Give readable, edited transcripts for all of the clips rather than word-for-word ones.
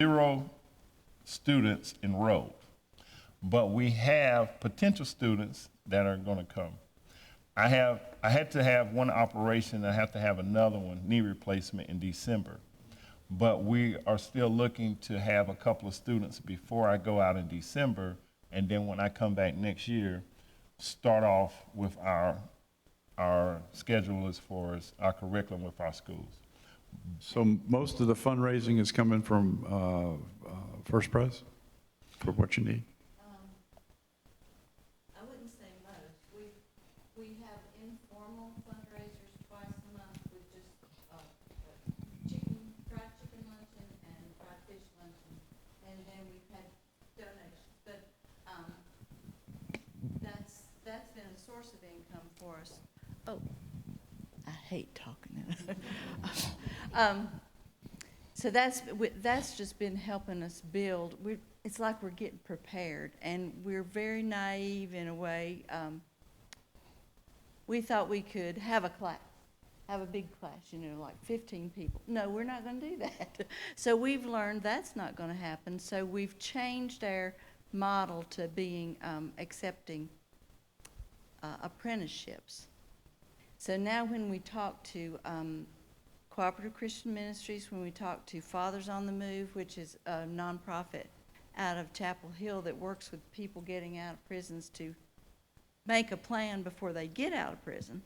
0 students enrolled, but we have potential students that are going to come. I had to have one operation. I have to have another one, knee replacement, in December. But we are still looking to have a couple of students before I go out in December, and then when I come back next year, start off with our schedule as far as our curriculum with our schools. So most of the fundraising is coming from First Pres for what you need? I wouldn't say most. We have informal fundraisers twice a month with just fried chicken luncheon and fried fish luncheon, and then we've had donations. But that's been a source of income for us. Oh, I hate talking. So that's just been helping us build. It's like we're getting prepared, and we're very naive in a way. We thought we could have a class, have a big class, like 15 people. No, we're not going to do that. So we've learned that's not going to happen. So we've changed our model to being accepting apprenticeships. So now when we talk to Cooperative Christian Ministries, when we talk to Fathers on the Move, which is a nonprofit out of Chapel Hill that works with people getting out of prisons to make a plan before they get out of prison,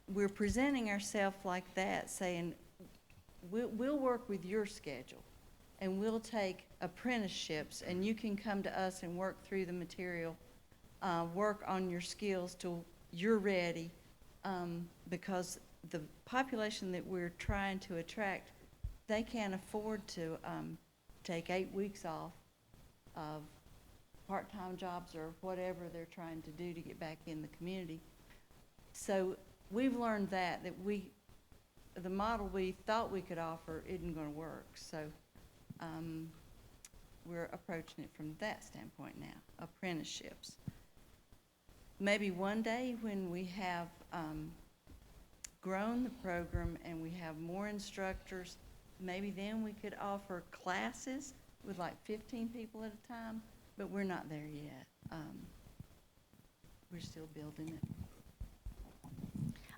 we're presenting ourselves like that, saying we'll work with your schedule, and we'll take apprenticeships, and you can come to us and work through the material, work on your skills till you're ready, because the population that we're trying to attract, they can't afford to take 8 weeks off of part-time jobs or whatever they're trying to do to get back in the community. So we've learned that the model we thought we could offer isn't going to work. So we're approaching it from that standpoint now, apprenticeships. Maybe one day when we have grown the program and we have more instructors, maybe then we could offer classes with like 15 people at a time, but we're not there yet. We're still building it.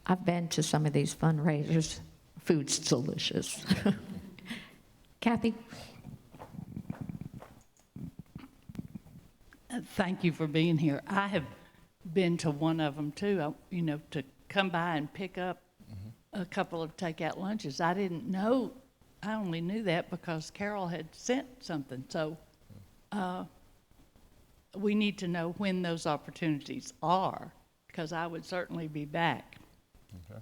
I've been to some of these fundraisers. Food's delicious. Kathy? Thank you for being here. I have been to one of them too, to come by and pick up a couple of takeout lunches. I didn't know, I only knew that because Carol had sent something. So we need to know when those opportunities are, because I would certainly be back. Okay.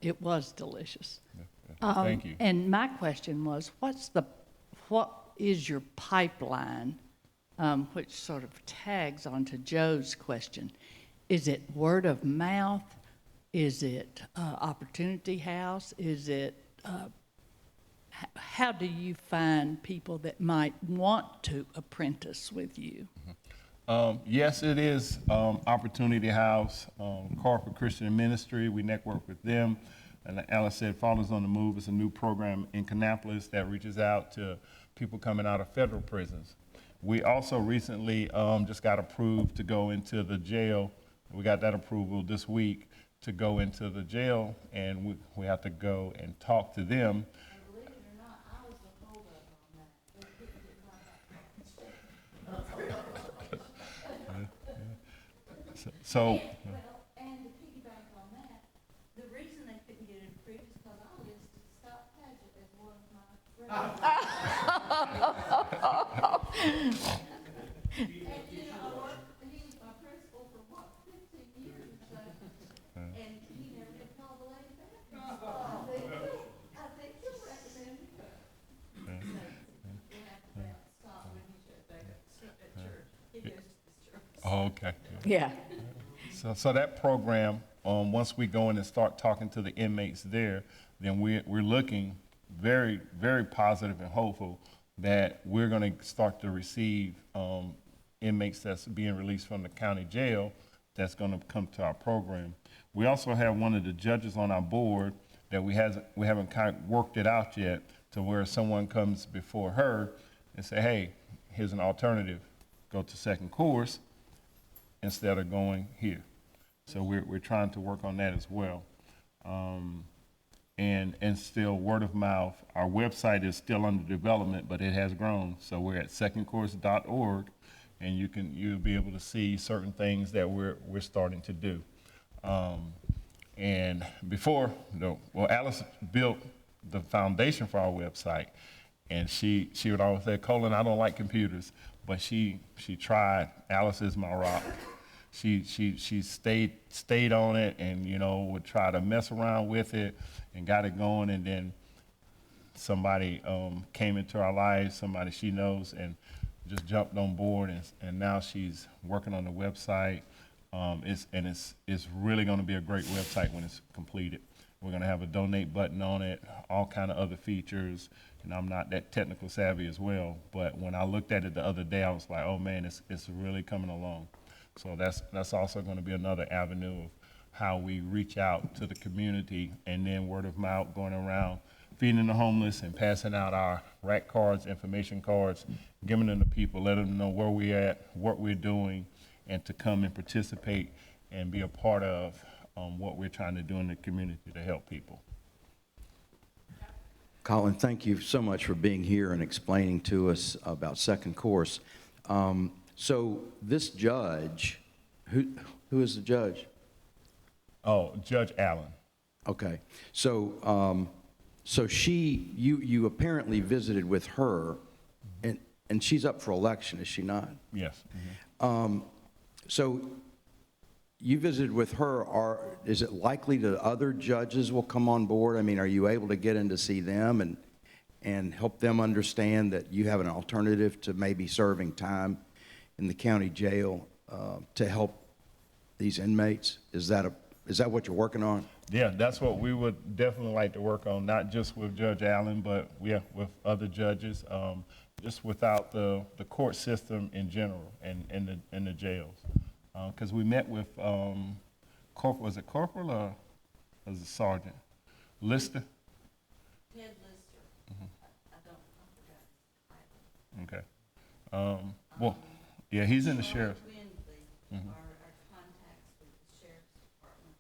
It was delicious. Yeah. Thank you. And my question was, what is your pipeline, which sort of tags onto Joe's question? Is it word of mouth? Is it Opportunity House? Is it, how do you find people that might want to apprentice with you? Yes, it is Opportunity House, Corporate Christian Ministry. We network with them. And like Alice said, Fathers on the Move is a new program in Kannapolis that reaches out to people coming out of federal prisons. We also recently just got approved to go into the jail. We got that approval this week to go into the jail, and we have to go and talk to them. And believe it or not, I was the holdup on that. They couldn't get my So well, and to piggyback on that, the reason they couldn't get it approved is because I listed Scott Paget as one of my representatives. And he was my principal for 15 years, so, and he never did call the lady back. I think he'll recommend me. So we'll have to stop when he shows back at church. He goes to this church. Oh, okay. Yeah. So that program, once we go in and start talking to the inmates there, then we're looking very, very positive and hopeful that we're going to start to receive inmates that's being released from the county jail that's going to come to our program. We also have one of the judges on our board that we haven't kind of worked it out yet to where someone comes before her and say, hey, here's an alternative. Go to second course instead of going here. So we're trying to work on that as well. And still word of mouth. Our website is still under development, but it has grown. So we're at secondcourse.org, and you'll be able to see certain things that we're starting to do. And before, Alice built the foundation for our website, and she would always say, Colin, I don't like computers, but she tried. Alice is my rock. She stayed on it, and would try to mess around with it and got it going, and then somebody came into our lives, somebody she knows, and just jumped on board, and now she's working on the website. It's really going to be a great website when it's completed. We're going to have a donate button on it, all kind of other features, and I'm not that technical savvy as well, but when I looked at it the other day, I was like, oh man, it's really coming along. So that's also going to be another avenue of how we reach out to the community, and then word of mouth going around feeding the homeless and passing out our rack cards, information cards, giving them to people, letting them know where we're at, what we're doing, and to come and participate and be a part of what we're trying to do in the community to help people. Colin, thank you so much for being here and explaining to us about second course. So this judge, who is the judge? Oh, Judge Allen. Okay, so you apparently visited with her, and she's up for election, is she not? Yes. So you visited with her. Is it likely that other judges will come on board? I mean, are you able to get in to see them and help them understand that you have an alternative to maybe serving time in the county jail to help these inmates? Is that what you're working on? Yeah, that's what we would definitely like to work on, not just with Judge Allen, but with other judges, just without the court system in general and the jails. Because we met with was it Corporal or was it Sergeant? Lister? Ted Lister. I forgot. Okay. Well, yeah, he's in the sheriff. Windley, our contacts with the sheriff's department.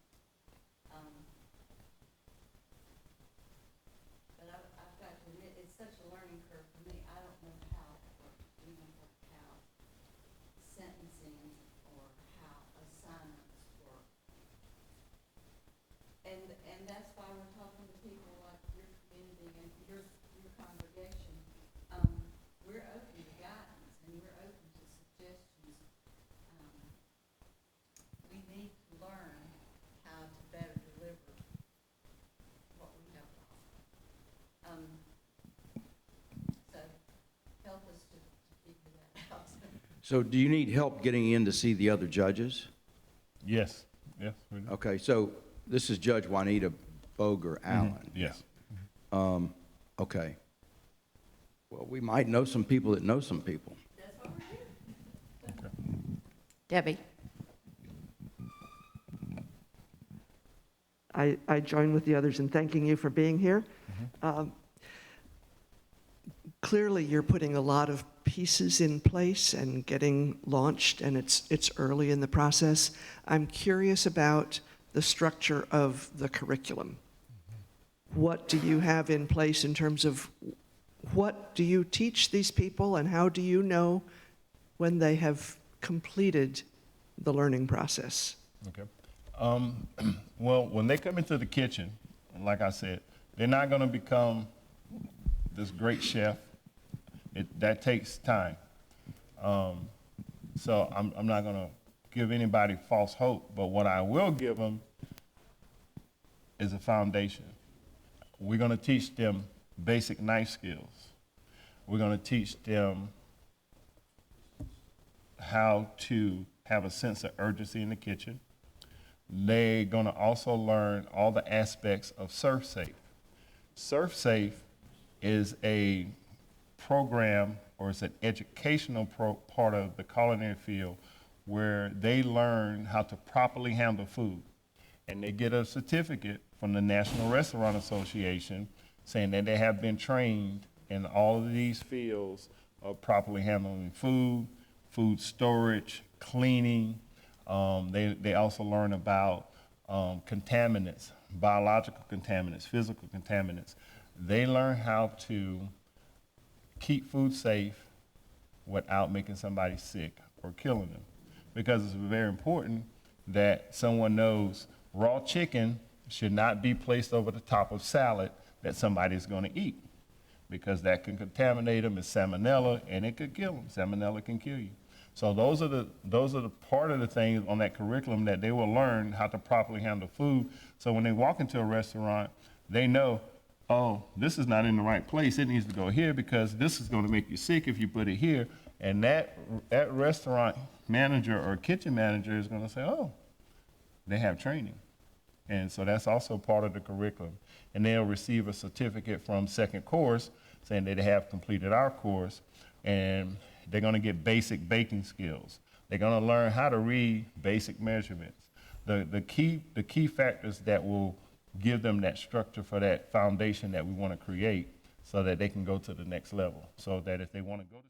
But I've got to admit, it's such a learning curve for me. I don't know how sentencing or how assignments work. And that's why we're talking to people like your community and your congregation. We're open to guidance and we're open to suggestions. We need to learn how to better deliver what we have to offer. So help us to figure that out. So do you need help getting in to see the other judges? Yes, we do. Okay, so this is Judge Juanita Boger Allen. Yes. Okay. Well, we might know some people that know some people. That's what we're doing. Okay. Debbie? I join with the others in thanking you for being here. Clearly, you're putting a lot of pieces in place and getting launched, and it's early in the process. I'm curious about the structure of the curriculum. What do you have in place in terms of what do you teach these people, and how do you know when they have completed the learning process? Okay. Well, when they come into the kitchen, like I said, they're not going to become this great chef. That takes time. So I'm not going to give anybody false hope, but what I will give them is a foundation. We're going to teach them basic knife skills. We're going to teach them how to have a sense of urgency in the kitchen. They're going to also learn all the aspects of ServSafe. ServSafe is a program, or it's an educational part of the culinary field where they learn how to properly handle food. And they get a certificate from the National Restaurant Association saying that they have been trained in all of these fields of properly handling food, food storage, cleaning. They also learn about contaminants, biological contaminants, physical contaminants. They learn how to keep food safe without making somebody sick or killing them. Because it's very important that someone knows raw chicken should not be placed over the top of salad that somebody's going to eat, because that can contaminate them. It's salmonella, and it could kill them. Salmonella can kill you. So those are the part of the things on that curriculum that they will learn how to properly handle food. So when they walk into a restaurant, they know, oh, this is not in the right place. It needs to go here because this is going to make you sick if you put it here. And that restaurant manager or kitchen manager is going to say, oh, they have training. And so that's also part of the curriculum. And they'll receive a certificate from second course saying that they have completed our course, and they're going to get basic baking skills. They're going to learn how to read basic measurements. The key factors that will give them that structure for that foundation that we want to create so that they can go to the next level. So that if they want to go to